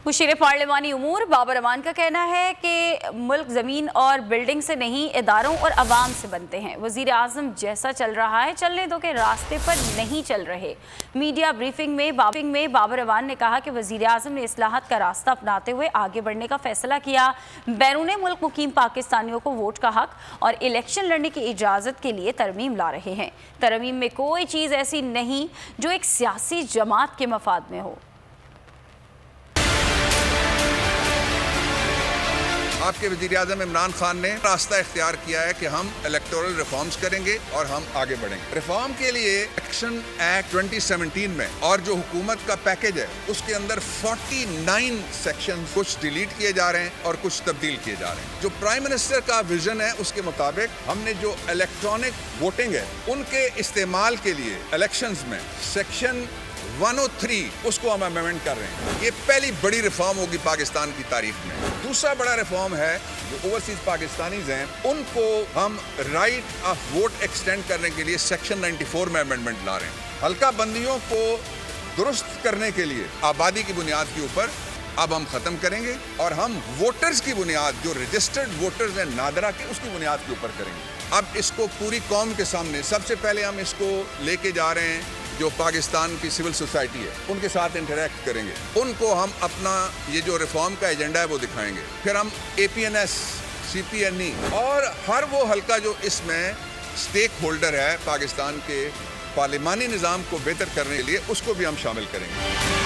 मुशीर पार्लिमानी उमूर बाबर अमान का कहना है कि मुल्क ज़मीन और बिल्डिंग से नहीं, इदारों और अवाम से बनते हैं। वज़ीर आज़म जैसा चल रहा है चलने दो के रास्ते पर नहीं चल रहे। मीडिया ब्रीफिंग में बाबर अमान ने कहा कि वज़ीर आज़म ने इस्लाहात का रास्ता अपनाते हुए आगे बढ़ने का फैसला किया। बैरून मुल्क मुकीम पाकिस्तानियों को वोट का हक और इलेक्शन लड़ने की इजाज़त के लिए तरमीम ला रहे हैं। तरमीम में कोई चीज़ ऐसी नहीं जो एक सियासी जमात के मफाद में हो। आपके वज़ीर आज़म इमरान खान ने रास्ता इख्तियार किया है कि हम इलेक्टोरल रिफॉर्म्स करेंगे और हम आगे बढ़ेंगे। रिफॉर्म के लिए इलेक्शन एक्ट 2017 में और जो हुकूमत का पैकेज है उसके अंदर 49 सेक्शन कुछ डिलीट किए जा रहे हैं और कुछ तब्दील किए जा रहे हैं। जो प्राइम मिनिस्टर का विजन है उसके मुताबिक हमने जो इलेक्ट्रॉनिक वोटिंग है उनके इस्तेमाल के लिए इलेक्शंस में सेक्शन 103 उसको हम अमेंडमेंट कर रहे हैं। ये पहली बड़ी रिफॉर्म होगी पाकिस्तान की तारीख में। दूसरा बड़ा रिफॉर्म है जो ओवरसीज पाकिस्तानीज हैं उनको हम राइट ऑफ वोट एक्सटेंड करने के लिए सेक्शन 94 में अमेंडमेंट ला रहे हैं। हल्का बंदियों को दुरुस्त करने के लिए आबादी की बुनियाद के ऊपर अब हम ख़त्म करेंगे और हम वोटर्स की बुनियाद जो रजिस्टर्ड वोटर्स हैं नादरा के उसकी बुनियाद के ऊपर करेंगे। अब इसको पूरी कौम के सामने सबसे पहले हम इसको लेके जा रहे हैं जो पाकिस्तान की सिविल सोसाइटी है उनके साथ इंटरेक्ट करेंगे। उनको हम अपना ये जो रिफॉर्म का एजेंडा है वो दिखाएंगे। फिर हम APNS, CPNE और हर वो हल्का जो इसमें स्टेक होल्डर है पाकिस्तान के पार्लिमानी निज़ाम को बेहतर करने के लिए उसको भी हम शामिल करेंगे।